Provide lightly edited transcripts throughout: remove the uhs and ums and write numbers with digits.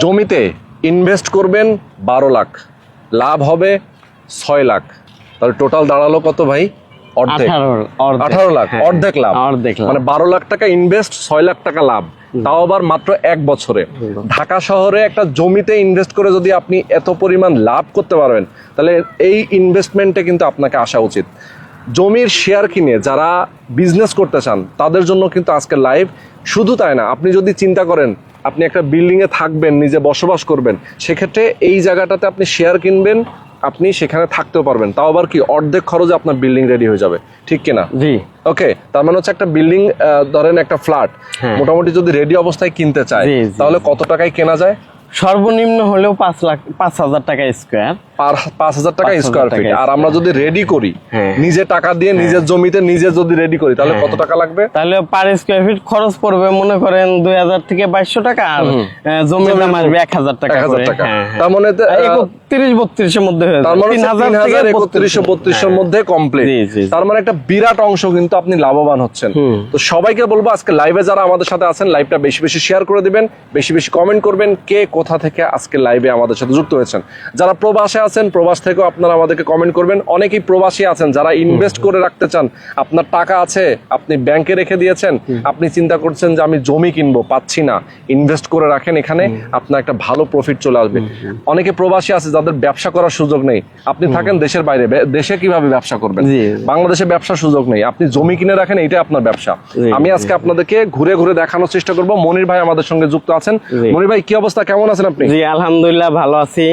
জমিতে ইনভেস্ট করবেন 12 লাখ, লাভ হবে 6 লাখ, তাহলে টোটাল দাঁড়ালো কত ভাই? অর্ধেক, 18 লাখ, অর্ধেক লাভ। মানে 12 লাখ টাকা ইনভেস্ট, 6 লাখ টাকা লাভ, তাও আবার মাত্র 1 বছরে। ঢাকা শহরে একটা জমিতে ইনভেস্ট করে যদি আপনি এত পরিমাণ লাভ করতে পারবেন, তাহলে এই ইনভেস্টমেন্টে কিন্তু আপনাকে আসা উচিত। জমির শেয়ার কিনে যারা বিজনেস করতে চান তাদের জন্য কিন্তু আজকের লাইভ। শুধু তাই না, আপনি যদি চিন্তা করেন আপনি একটা বিল্ডিংয়ে থাকবেন, নিজে বসবাস করবেন, সেক্ষেত্রে এই জায়গাটাতে আপনি শেয়ার কিনবেন, আপনি সেখানে থাকতেও পারবেন, তাও আবার কি অর্ধেক খরচে আপনার বিল্ডিং রেডি হয়ে যাবে, ঠিক কিনা? জি। ওকে, তার মানে হচ্ছে একটা বিল্ডিং, ধরেন একটা ফ্ল্যাট মোটামুটি যদি রেডি অবস্থায় কিনতে চায় তাহলে কত টাকায় কেনা যায়? সর্বনিম্ন হলেও 5,00,000 টাকা স্কোয়ার, 5,000 টাকা স্কোয়ার ফিট। আর আমরা যদি রেডি করি নিজে টাকা দিয়ে, নিজের জমিতে নিজে যদি রেডি করি, তাহলে কত টাকা লাগবে? তাহলে পার স্কোয়ার ফিট খরচ পড়বে মনে করেন 2,000 থেকে 2,200 টাকা, আর জমির দাম আসবে 1,000 টাকা। তার মানে 31-32 এর মধ্যে হয়ে যাবে, 3,000-31,32 এর মধ্যে কমপ্লিট। তার মানে একটা বিরাট অংশ কিন্তু আপনি লাভবান হচ্ছেন। তো সবাইকে বলবো আজকে লাইভে যারা আমাদের সাথে আছেন, লাইভটা বেশি বেশি শেয়ার করে দিবেন, বেশি বেশি কমেন্ট করবেন কে কোথা থেকে আজকে লাইভে আমাদের সাথে যুক্ত হয়েছেন। যারা প্রবাসে আছেন, প্রবাস থেকেও আপনারা আমাদেরকে কমেন্ট করবেন। অনেকেই প্রবাসী আছেন যারা ইনভেস্ট করে রাখতে চান, আপনার টাকা আছে, আপনি ব্যাংকে রেখে দিয়েছেন, আপনি চিন্তা করছেন যে আমি জমি কিনবো, পাচ্ছি না, ইনভেস্ট করে রাখেন, এখানে আপনার একটা ভালো প্রফিট চলে আসবে। অনেকে প্রবাসী আছে যাদের ব্যবসা করার সুযোগ নেই, আপনি থাকেন দেশের বাইরে, দেশে কিভাবে ব্যবসা করবেন? বাংলাদেশে ব্যবসার সুযোগ নেই, আপনি জমি কিনে রাখেন, এইটা আপনার ব্যবসা। আমি আজকে আপনাদেরকে ঘুরে ঘুরে দেখানোর চেষ্টা করবো। মনির ভাই আমাদের সঙ্গে যুক্ত আছেন। মনির ভাই কি অবস্থা, কেমন আছেন আপনি? জি আলহামদুলিল্লাহ ভালো আছি,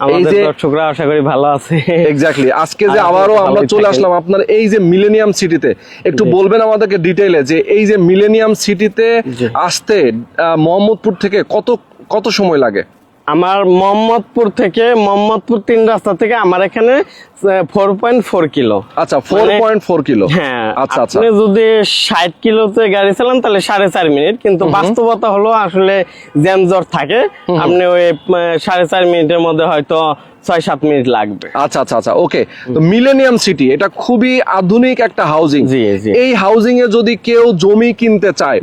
আমাদের দর্শকরা আশা করি ভালো আছে। এক্স্যাক্টলি, আজকে যে আবারও আমরা চলে আসলাম আপনার এই যে মিলেনিয়াম সিটিতে, একটু বলবেন আমাদেরকে ডিটেইলে যে এই যে মিলেনিয়াম সিটিতে আসতে মোহাম্মদপুর থেকে কত সময় লাগে? আমার মোহাম্মদপুর 3 রাস্তা থেকে আমার এখানে 4.4 কিলো। আচ্ছা, 4.4 কিলো। হ্যাঁ, আচ্ছা আচ্ছা। আপনি যদি 60 কিলোতে গাড়ি চালান তাহলে 4.5 মিনিট, কিন্তু বাস্তবতা হলো আসলে জ্যামজট থাকে, আপনি ওই 4.5 মিনিটের মধ্যে হয়তো 6-7 মিনিট লাগবে। আচ্ছা আচ্ছা আচ্ছা, ওকে। তো মিলেনিয়াম সিটি এটা খুবই আধুনিক একটা হাউজিং। এই হাউজিং এ যদি কেউ জমি কিনতে চায়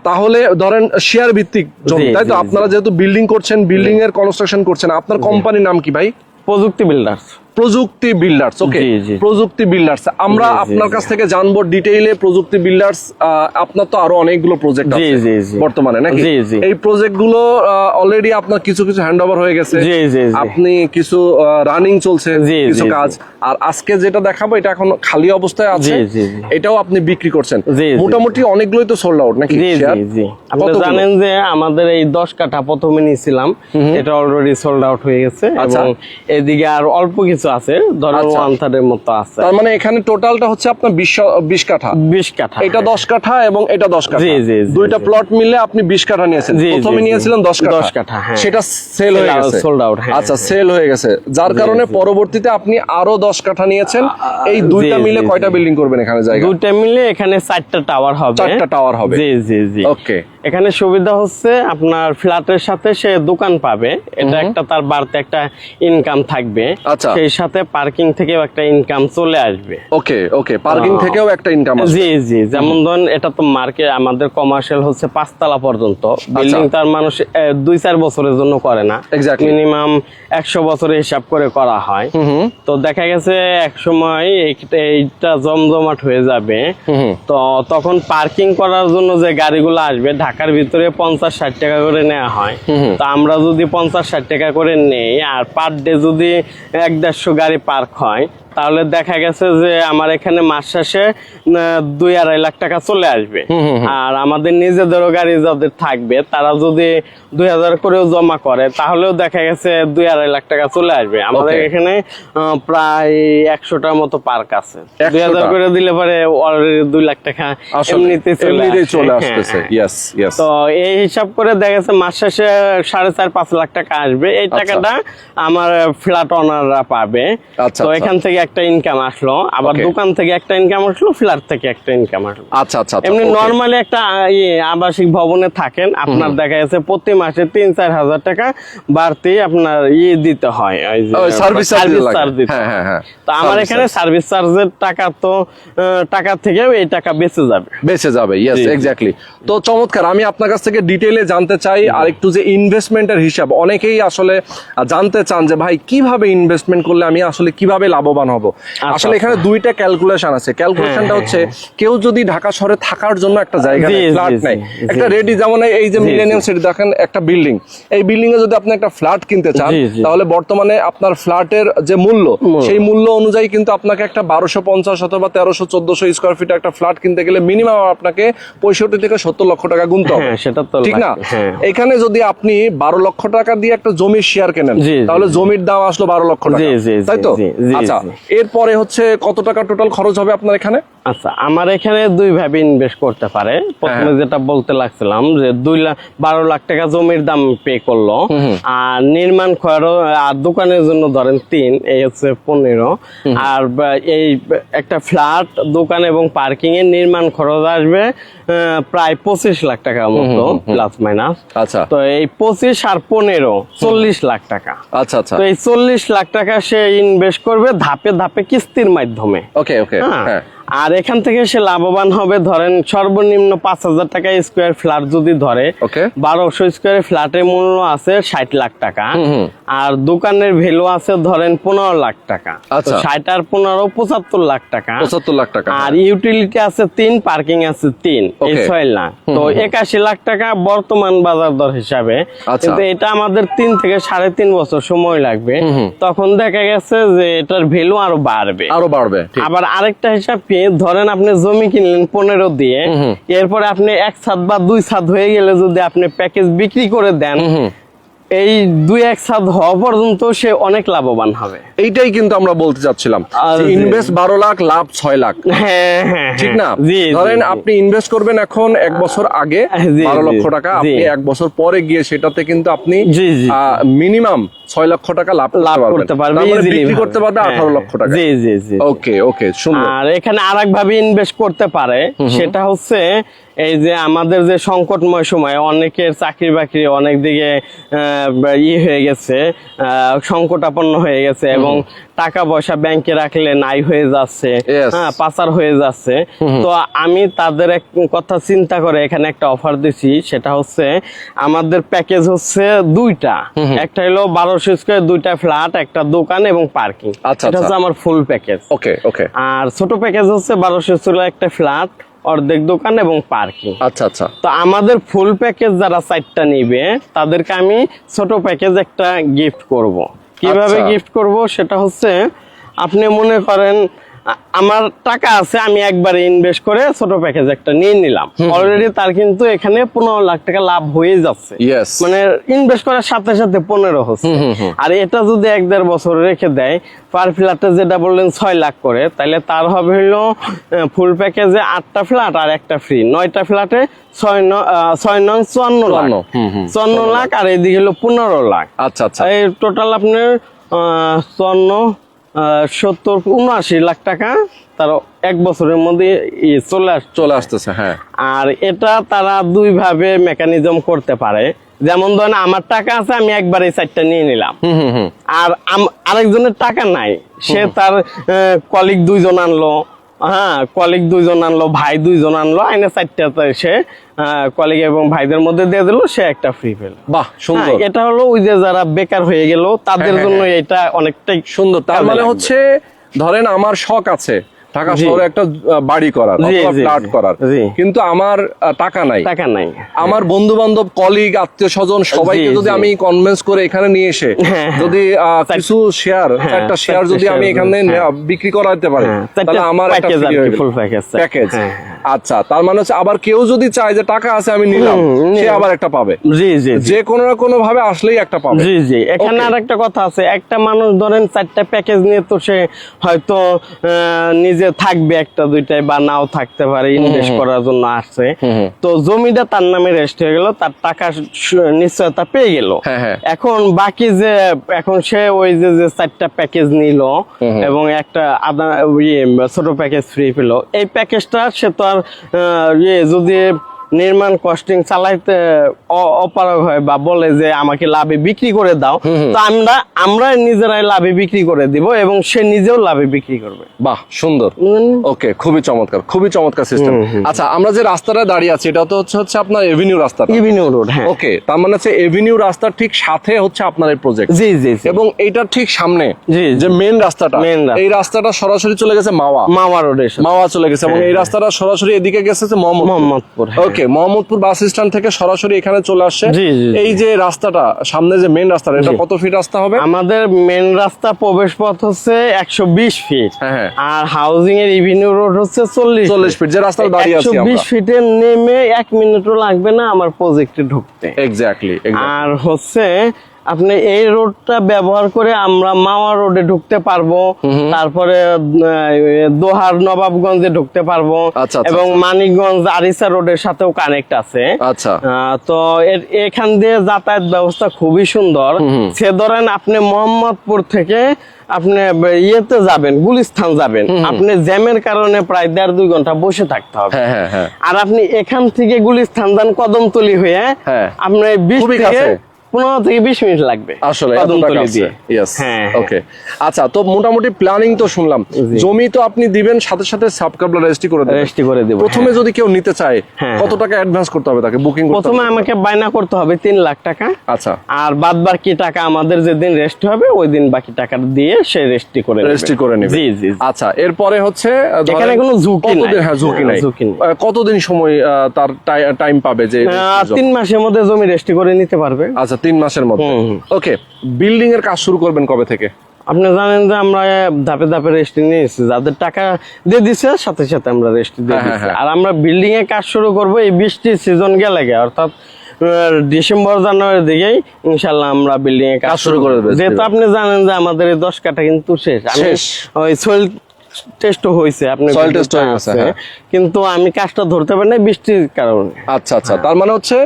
তাহলে ধরেন শেয়ার ভিত্তিক জমি, তাই তো? আপনারা যেহেতু বিল্ডিং করছেন, বিল্ডিং এর কনস্ট্রাকশন করছেন, আপনার কোম্পানির নাম কি ভাই? প্রযুক্তি বিল্ডার্স। প্রযুক্তি বিল্ডার্স, ওকে। প্রযুক্তি বিল্ডার্স, আমরা আপনার কাছ থেকে জানবো ডিটেইলে। প্রযুক্তি বিল্ডার্স, আপনার তো আরো অনেকগুলো প্রজেক্ট আছে বর্তমানে নাকি? এই প্রজেক্ট গুলো অলরেডি আপনার কিছু কিছু হ্যান্ড ওভার হয়ে গেছে, আপনি কিছু রানিং চলছে কিছু কাজ, আর আজকে যেটা দেখাবো এটা এখন খালি অবস্থায় আছে, এটাও আপনি বিক্রি করছেন। মোটামুটি অনেকগুলোই তো সোল্ড আউট নাকি? আপনি জানেন যে আমাদের এই 10 কাঠা প্রথমে নিয়েছিলাম, এটা অলরেডি সোল্ড আউট হয়ে গেছে, এবং এদিকে আর অল্প কিছু আছে, ধরো 1/3 এর মতো আছে। তার মানে এখানে টোটালটা হচ্ছে আপনার 20 কাঠা। 20 কাঠা, এটা 10 কাঠা এবং এটা 10 কাঠা। দুইটা প্লট মিলে আপনি 20 কাঠা নিয়েছেন। প্রথমে নিয়েছিলেন 10 কাঠা, সেটা সেল হয়ে গেছে, সোল্ড আউট। আচ্ছা, সেল হয়ে গেছে, যার কারণে পরবর্তীতে আপনি আরো 10 কাঠা নিয়েছেন। এই দুইটা মিলে কয়টা বিল্ডিং করবেন এখানে? জায়গা দুইটা মিলে এখানে 4টা টাওয়ার হবে। 4টা টাওয়ার হবে। জি। ওকে। এখানে সুবিধা হচ্ছে আপনার ফ্ল্যাটের সাথে সে দোকান পাবে, এটা একটা তার বাড়তি একটা ইনকাম থাকবে। আচ্ছা, সেই সাথে পার্কিং থেকেও একটা ইনকাম চলে আসবে। ওকে ওকে, পার্কিং থেকেও একটা ইনকাম আসবে। জি, যেমন ধরুন এটা তো মার্কেট, আমাদের কমার্শিয়াল হচ্ছে 5 তলা পর্যন্ত বিল্ডিং, তার মানুষ 2-4 বছরের জন্য করে না, মিনিমাম 100 বছরের হিসাব করে করা হয়। তো দেখা গেছে এক সময় এইটা জমজমাট হয়ে যাবে, তো তখন পার্কিং করার জন্য যে গাড়িগুলো আসবে, ঢাকার ভিতরে 50-60 টাকা করে নেওয়া হয়। তো আমরা যদি 50-60 টাকা করে নেই, আর পার ডে যদি 1-150 গাড়ি পার্ক হয়, তাহলে দেখা গেছে যে আমার এখানে মাস শেষে 2-2.5 লাখ টাকা চলে আসবে। আর আমাদের নিজেদেরও গাড়ি যাদের থাকবে তারা যদি 2,000 করেও জমা করে, তাহলেও দেখা গেছে 2-2.5 লাখ টাকা চলে আসবে। আমাদের এখানে প্রায় 100টার মতো পার্ক আছে, 2,000 করে দিলে পরে অলরেডি 2 লাখ টাকা এমনিতে চলে আসতেছে। তো এই হিসাব করে দেখা গেছে মাস শেষে 4.5-5 লাখ টাকা আসবে। এই টাকাটা আমার ফ্ল্যাট ওনাররা পাবে। তো এখান থেকে একটা ইনকাম আসলো, আবার দোকান থেকে একটা ইনকাম আসলো, ফ্ল্যাট থেকে একটা ইনকাম আসলো। আচ্ছা আচ্ছা, এমনি নরমালি একটা আবাসিক ভবনে থাকেন, আপনার দেখা যাচ্ছে প্রতি মাসে 3-4 হাজার টাকা বাড়তি আপনার দিতে হয়, সার্ভিস চার্জ দিতে হয়। তো আমার এখানে সার্ভিস চার্জের টাকা থেকেও এই টাকা বেঁচে যাবে। Yes, exactly. তো চমৎকার। আমি আপনার কাছ থেকে ডিটেইলে জানতে চাই আর একটু যে ইনভেস্টমেন্টের হিসাব, অনেকেই আসলে জানতে চান যে ভাই কিভাবে ইনভেস্টমেন্ট করলে আমি আসলে কিভাবে লাভবান হব। আসলে এখানে দুইটা ক্যালকুলেশন আছে। ক্যালকুলেশনটা হচ্ছে কেউ যদি ঢাকা শহরে থাকার জন্য একটা জায়গা ফ্ল্যাট নেয়, একটা রেডি, যেমন এই যে মিলেনিয়াম সিটি দেখেন একটা বিল্ডিং, এই বিল্ডিং এ যদি আপনি একটা ফ্ল্যাট কিনতে চান তাহলে বর্তমানে আপনার ফ্ল্যাটের যে মূল্য সেই মূল্য অনুযায়ী কিন্তু আপনাকে একটা 1250 অথবা 1300-1400 স্কয়ার ফিট একটা ফ্ল্যাট কিনতে গেলে মিনিমাম আপনাকে 65 থেকে 70 লক্ষ টাকা গুনতে হবে, ঠিক না? এখানে যদি আপনি 12 লক্ষ টাকা দিয়ে একটা জমির শেয়ার কেনেন তাহলে জমির দাম আসলো 12 লক্ষ টাকা, তাই তো? আচ্ছা, এরপরে হচ্ছে কত টাকা টোটাল খরচ হবে আপনার এখানে? আচ্ছা, আমার এখানে দুই ভাবে ইনভেস্ট করতে পারে। প্রথমে যেটা বলতে লাগছিলাম যে 12 লাখ টাকা জমির দাম পে করলো, আর নির্মাণ খরচ আর দোকানের জন্য ধরেন 3, এই হচ্ছে 15, আর এই একটা ফ্ল্যাট, দোকান এবং পার্কিং এর নির্মাণ খরচ আসবে প্রায় 25 লাখ টাকার মতো প্লাস মাইনাস। আচ্ছা, তো এই 25 আর 15 40 লাখ টাকা। আচ্ছা আচ্ছা, তো এই 40 লাখ টাকা সে ইনভেস্ট করবে ধাপে ধাপে কিস্তির মাধ্যমে। ওকে ওকে, হ্যাঁ। আর এখান থেকে সে লাভবান হবে ধরেন সর্বনিম্ন 5,000 টাকা স্কোয়ার ফ্ল্যাট যদি ধরে, 1200 স্কোয়ার ফ্ল্যাটের মূল্য আছে 60 লাখ টাকা, আর দোকানের ভ্যালু আছে ধরেন 15 লাখ টাকা। 60 আর 15 75 লাখ টাকা। 75 লাখ টাকা। আর ইউটিলিটি আছে 3, পার্কিং আছে 3, এই 6 লাখ। তো 81 লাখ টাকা বর্তমান বাজার দর হিসাবে। কিন্তু এটা আমাদের 3 থেকে 3.5 বছর সময় লাগবে, তখন দেখা গেছে যে এটার ভ্যালু আরো বাড়বে। আবার আরেকটা হিসাব কি, ধরেন আপনি জমি কিনলেন 15 দিয়ে, এরপরে আপনি 1 ছাদ বা 2 ছাদ হয়ে গেলে যদি আপনি প্যাকেজ বিক্রি করে দেন, এই 2-1 ছাদ হওয়া পর্যন্ত সে অনেক লাভবান হবে। এইটাই কিন্তু আমরা বলতে চাচ্ছিলাম, ইনভেস্ট 12 লাখ, লাভ 6 লাখ। ঠিক না? ধরেন আপনি ইনভেস্ট করবেন এখন 1 বছর আগে 12 লক্ষ টাকা, আপনি 1 বছর পরে গিয়ে সেটাতে কিন্তু আপনি মিনিমাম 6 লক্ষ টাকা লাভ করতে পারবেন, বিক্রি করতে পারবেন 18 লক্ষ টাকা। ওকে ওকে, সুন্দর। আর এখানে আরেক ভাবে ইনভেস্ট করতে পারে, সেটা হচ্ছে এই যে আমাদের যে সংকটময় সময়, অনেকের চাকরি বাকরি অনেক দিকে হয়ে গেছে, সংকটাপন্ন হয়ে গেছে, এবং টাকা পয়সা ব্যাংকে রাখলে নাই হয়ে যাচ্ছে, পাচার হয়ে যাচ্ছে। তো আমি তাদের এক কথা চিন্তা করে এখানে একটা অফার দিছি, সেটা হচ্ছে আমাদের প্যাকেজ হচ্ছে 2টা, একটা হলো 1200 স্কয়ার 2টা ফ্ল্যাট, একটা দোকান এবং পার্কিং। এটা হচ্ছে আমার ফুল প্যাকেজ। আর ছোট প্যাকেজ হচ্ছে 1200 স্কয়ার একটা ফ্ল্যাট, অর্ধেক দোকান এবং পার্কিং। আচ্ছা আচ্ছা। তো আমাদের ফুল প্যাকেজ যারা 4টা নিবে তাদেরকে আমি ছোট প্যাকেজ একটা গিফট করব। কিভাবে গিফট করব সেটা হচ্ছে, আপনি মনে করেন আমার টাকা আছে, আমি একবারে ইনভেস্ট করে ছোট প্যাকেজ একটা নিয়ে নিলাম, অলরেডি তার কিন্তু এখানে 15 লাখ টাকা লাভ হয়ে যাচ্ছে, মানে ইনভেস্ট করার সাথে সাথে 15 হচ্ছে। আর এটা যদি 1-1.5 বছর রেখে দেয়, পার ফ্ল্যাটে যেটা বললেন 6 লাখ করে, তাহলে তার হবে হলো ফুল প্যাকেজে 8টা ফ্ল্যাট আর একটা ফ্রি, 9টা ফ্ল্যাটে 6 9 54 লাখ, 54 লাখ, আর এইদিকে হলো 15 লাখ। আচ্ছা আচ্ছা, এই টোটাল আপনার 54 70 79 লাখ টাকা তার 1 বছরের মধ্যে চলে আসতেছে। হ্যাঁ, আর এটা তারা 2 ভাবে মেকানিজম করতে পারে। যেমন ধরেন আমার টাকা আছে, আমি একবারে 4টা নিয়ে নিলাম, আর আরেকজনের টাকা নাই, সে তার কলিগ 2 জন আনলো, কলিগ 2 জন আনলো, ভাই 2 জন আনলো, আইনে 4টা সে কলিগ এবং ভাইদের মধ্যে দিয়ে দিল, সে একটা ফ্রি পেল। বাহ, সুন্দর। এটা হলো ওই যে যারা বেকার হয়ে গেল তাদের জন্য এটা অনেকটাই সুন্দর। তার মানে হচ্ছে ধরেন আমার শখ আছে ঢাকা শহরে একটা বাড়ি করার, ফ্ল্যাট করার, কিন্তু আমার টাকা নাই, আমার বন্ধু বান্ধব, কলিগ, আত্মীয় স্বজন সবাইকে যদি আমি কনভিন্স করে এখানে নিয়ে এসে যদি কিছু শেয়ার, একটা শেয়ার যদি আমি এখানে বিক্রি করাতে পারি, তাহলে আমার একটা ফুল প্যাকেজ। আচ্ছা, তার মানে হচ্ছে আবার কেউ যদি চায় যে টাকা আছে আমি নিলাম, সে আবার একটা পাবে। জি জি, যে কোনো না কোনো ভাবে আসলেই একটা পাবে। জি জি। এখানে আর একটা কথা আছে, একটা মানুষ ধরেন 4টা প্যাকেজ নিয়ে তো সে হয়তো নিজে থাকবে একটা দুইটাই বা নাও থাকতে পারে, ইনভেস্ট করার জন্য আসছে, তো জমিটা তার নামে রেজিস্ট হয়ে গেল, তার টাকা নিশ্চয়তা পেয়ে গেল। এখন বাকি যে এখন সে ওই যে 4টা প্যাকেজ নিল এবং একটা ছোট প্যাকেজ ফ্রি পেল, এই প্যাকেজটা সে তো আর যদি নির্মাণ কস্টিং চালাইতে অপারগ হয় বা বলে যে আমাকে লাভে বিক্রি করে দাও, তো আমরা নিজেরাই লাভে বিক্রি করে দিব এবং সে নিজেও লাভে বিক্রি করবে। বাহ, সুন্দর। ওকে, খুবই চমৎকার, খুবই চমৎকার সিস্টেম। আচ্ছা, আমরা যে রাস্তাটা দাঁড়িয়ে আছি এটা তো হচ্ছে আপনার এভিনিউ রাস্তা। এভিনিউ রোড, হ্যাঁ। ওকে, তার মানে হচ্ছে এভিনিউ রাস্তার ঠিক সাথে হচ্ছে আপনার এই প্রজেক্ট। জি জি। এবং এইটার ঠিক সামনে যে মেইন রাস্তাটা, এই রাস্তাটা সরাসরি চলে গেছে মাওয়া রোডে, মাওয়া চলে গেছে, এবং এই রাস্তাটা সরাসরি এদিকে গেছে মোহাম্মদপুর। ওকে, মোহাম্মদপুর বাস স্ট্যান্ড থেকে সরাসরি এখানে চলে আসছে। এই যে রাস্তাটা সামনে, যে মেইন রাস্তাটা, এটা কত ফিট রাস্তা হবে? আমাদের মেইন রাস্তা প্রবেশ পথ হচ্ছে 120 ফিট, আর হাউজিং এর এভিনিউ রোড হচ্ছে 40 ফিট। যে রাস্তাটা দাঁড়িয়ে আছি আমরা, 120 ফিটে নেমে 1 মিনিটও লাগবে না আমার প্রজেক্টে ঢুকতে। এক্স্যাক্টলি। আর হচ্ছে আপনি এই রোডটা ব্যবহার করে আমরা মাওয়া রোডে ঢুকতে পারবো, তারপরে দোহার নবাবগঞ্জে ঢুকতে পারবো, এবং মানিকগঞ্জ আরিসা রোডের সাথেও কানেক্ট আছে। আচ্ছা, তো এখান দিয়ে যাতায়াত ব্যবস্থা খুবই সুন্দর। সে ধরেন আপনি মোহাম্মদপুর থেকে আপনি ইয়েতে যাবেন, গুলিস্তান যাবেন, আপনি জ্যামের কারণে প্রায় 1.5-2 ঘন্টা বসে থাকতে হবে। আর আপনি এখান থেকে গুলিস্তান যান কদমতলি হয়ে, আপনি 20 থেকে 15 থেকে 20 মিনিট লাগবে আসলে। ওকে, আচ্ছা, তো মোটামুটি প্ল্যানিং তো শুনলাম। জমি তো আপনি দিবেন, সাথে সাথে সাবকাবলা রেজিস্ট্রি করে দেব। প্রথমে যদি কেউ নিতে চায়, কত টাকা অ্যাডভান্স করতে হবে তাকে? বুকিং প্রথমে আমাকে বায়না করতে হবে 3 লাখ টাকা। আচ্ছা, আর বাদ বাকি টাকা আমাদের যেদিন রেস্ট হবে ওই দিন বাকি টাকা দিয়ে সে রেজিস্ট্রি করে নেবে। জি জি। আচ্ছা, এরপরে হচ্ছে এখানে কোনো ঝুঁকি নাই। হ্যাঁ, ঝুঁকি নাই। কতদিন সময় তার টাইম পাবে? যে 3 মাসের মধ্যে জমি রেজিস্ট্রি করে নিতে পারবে। আচ্ছা, 3 মাসের মধ্যে। ওকে, বিল্ডিং এর কাজ শুরু করবেন কবে থেকে? আপনি জানেন যে আমরা ধাপে ধাপে রেজিস্ট্রি নিয়েছি, যাদের টাকা দিয়ে দিচ্ছে সাথে সাথে আমরা রেজিস্ট্রি দিয়ে দিচ্ছি। আর আমরা বিল্ডিং এর কাজ শুরু করব এই বৃষ্টির সিজন গেলে, অর্থাৎ ডিসেম্বর জানুয়ারির দিকেই ইনশাল্লাহ আমরা বিল্ডিং এর কাজ শুরু করে দেব। যেহেতু আপনি জানেন যে আমাদের এই 10 কাঠা কিন্তু শেষ। ওই সয়েল টেস্টও হয়েছে, আপনি সয়েল টেস্ট হয়ে গেছে, কিন্তু আমি কাজটা ধরতে পারি না বৃষ্টির কারণে। আচ্ছা আচ্ছা, তার মানে হচ্ছে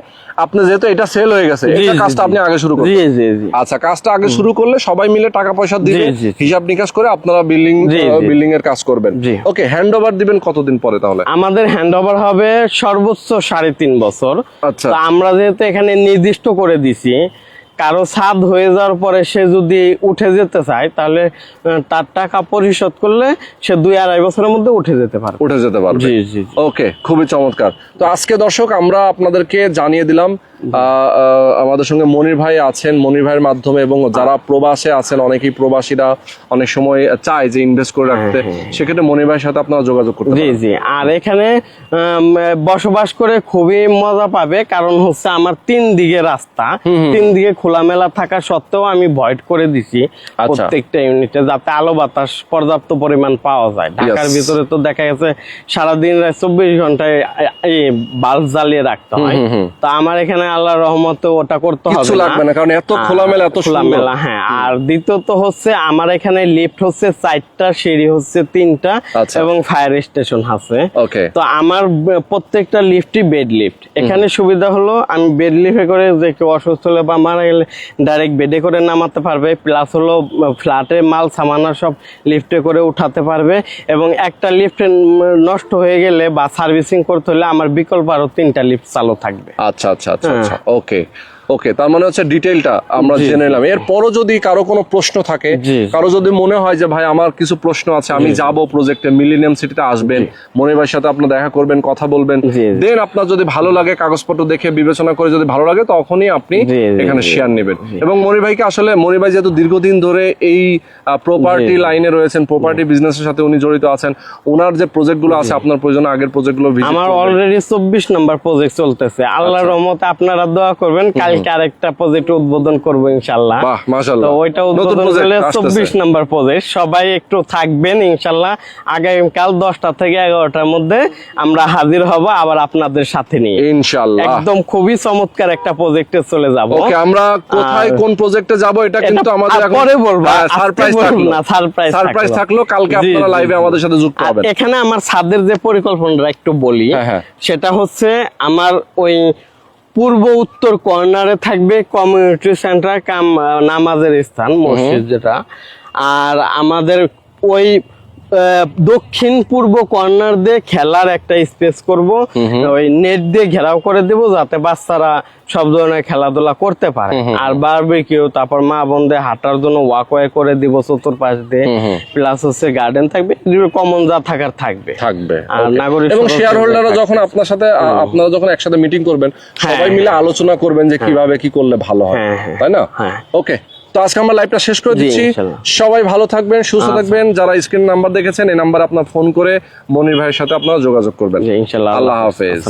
আপনি যেহেতু এটা সেল হয়ে গেছে, এটা কাজটা আপনি আগে শুরু করবেন। জি জি জি। আচ্ছা, কাজটা আগে শুরু করলে সবাই মিলে টাকা পয়সা দিবে, হিসাব নিকাশ করে আপনারা বিল্ডিং এর কাজ করবেন। ওকে, হ্যান্ডওভার দিবেন কতদিন পরে তাহলে? আমাদের হ্যান্ডওভার হবে সর্বোচ্চ 3.5 বছর। আচ্ছা, আমরা যেহেতু এখানে নির্দিষ্ট করে দিছি, কারো ছাদ হয়ে যাওয়ার পরে সে যদি উঠে যেতে চায় তাহলে তার টাকা পরিশোধ করলে সে 2-2.5 বছরের মধ্যে উঠে যেতে পারবে। জি জি। ওকে, খুবই চমৎকার। তো আজকে দর্শক আমরা আপনাদেরকে জানিয়ে দিলাম, আমাদের সঙ্গে মনির ভাই আছেন। মনির ভাইয়ের মাধ্যমে, এবং যারা প্রবাসে আছেন, অনেকেই প্রবাসীরা অনেক সময় চায় যে ইনভেস্ট করে রাখতে, সেক্ষেত্রে মনির ভাইয়ের সাথে আপনারা যোগাযোগ করতে পারেন। জি জি। আর এখানে বসবাস করে খুবই মজা পাবে, কারণ হচ্ছে আমার 3 দিকে রাস্তা, 3 দিকে খোলামেলা থাকা সত্ত্বেও আমি ভয়েড করে দিছি প্রত্যেকটা ইউনিটে, যাতে আলো বাতাস পর্যাপ্ত পরিমাণ পাওয়া যায়। ঢাকার ভিতরে তো দেখা গেছে সারাদিন 24 ঘন্টায় বাল্ব জ্বালিয়ে রাখতে হয়, তো আমার এখানে আল্লাহর রহমতে ওটা করতে হবে না, কারণ এত খোলামেলা, এত খোলামেলা। হ্যাঁ, আর দ্বিতীয়ত হচ্ছে আমার এখানে লিফট হচ্ছে 4টা, সিঁড়ি হচ্ছে 3টা, এবং ফায়ার স্টেশন আছে। তো আমার প্রত্যেকটা লিফটই বেড লিফট। এখানে সুবিধা হলো আমি বেড লিফটে করে যে কেউ অসুস্থ হলে বা মারা গেলে ডাইরেক্ট বেডে করে নামাতে পারবে, প্লাস হলো ফ্ল্যাটে মাল সামানা সব লিফটে করে উঠাতে পারবে, এবং একটা লিফট নষ্ট হয়ে গেলে বা সার্ভিসিং করতে হলে আমার বিকল্প আরো 3টা লিফট চালু থাকবে। আচ্ছা আচ্ছা আচ্ছা, ওকে ওকে, তার মানে হচ্ছে ডিটেইলটা আমরা জেনে নিলাম। এরপরও যদি কারো কোনো প্রশ্ন থাকে, কারো যদি মনে হয় যে ভাই আমার কিছু প্রশ্ন আছে, আমি যাব প্রজেক্টে, মিলেনিয়াম সিটিতে আসবেন, মনির ভাইয়ের সাথে আপনার দেখা করবেন, কথা বলবেন, দেন আপনার যদি ভালো লাগে, কাগজপত্র দেখে বিবেচনা করে যদি ভালো লাগে, তখনই আপনি এখানে শেয়ার নেবেন। এবং মনির ভাইকে আসলে, মনির ভাই যেহেতু দীর্ঘদিন ধরে এই প্রপার্টি লাইনে রয়েছেন, প্রপার্টি বিজনেসের সাথে উনি জড়িত আছেন, ওনার যে প্রজেক্টগুলো আছে, আপনার প্রয়োজন আগের প্রজেক্টগুলো আমার অলরেডি 24 নম্বর প্রজেক্ট চলতেছে। আল্লাহর রহমতে আপনারা দোয়া করবেন, কালকে কালকে আরেকটা প্রজেক্ট উদ্বোধন করবো ইনশাল্লাহ। বাহ, মাশাআল্লাহ। তো ওইটা উদ্বোধন হলে 24 নম্বর প্রজেক্ট, সবাই একটু থাকবেন ইনশাল্লাহ। আগামীকাল 10টা থেকে 11টার মধ্যে আমরা হাজির হব আবার আপনাদের সাথে নিয়ে ইনশাআল্লাহ। একদম খুবই চমৎকার একটা প্রজেক্টে চলে যাব। ওকে, আমরা কোথায় কোন প্রজেক্টে যাব এটা কিন্তু আমাদের এখন পরে বলবো, সারপ্রাইজ থাকলো না, সারপ্রাইজ থাকলো, কালকে আপনারা লাইভে আমাদের সাথে যুক্ত হবেন। এখানে আমার ছাদের যে পরিকল্পনাটা একটু বলি, সেটা হচ্ছে আমার ওই পূর্ব উত্তর কর্নারে থাকবে কমিউনিটি সেন্টার কাম নামাজের স্থান, মসজিদ যেটা। আর আমাদের ওই দক্ষিণ পূর্ব কর্নার দিয়ে খেলার একটা স্পেস করব, ওই নেট দিয়ে ঘেরাও করে দেব যাতে বাচ্চারা সব ধরনের খেলাধুলা করতে পারে। আর বারবিকিউ, তারপর মা বোনদের হাঁটার জন্য ওয়াকওয়ে করে দিব চতুর্পাশ দিয়ে, প্লাস হচ্ছে গার্ডেন থাকবে, কমন যা থাকার থাকবে। আর নাগরিক এবং শেয়ার হোল্ডাররা যখন আপনার সাথে আপনারা যখন একসাথে মিটিং করবেন, সবাই মিলে আলোচনা করবেন যে কিভাবে কি করলে ভালো হয়, তাই না? ওকে, তো আজকে আমরা লাইভটা শেষ করে দিচ্ছি। সবাই ভালো থাকবেন, সুস্থ থাকবেন। যারা স্ক্রিন নাম্বার দেখেছেন, এই নাম্বারে আপনার ফোন করে মনির ভাইয়ের সাথে আপনারা যোগাযোগ করবেন। ইনশাআল্লাহ। আল্লাহ হাফেজ।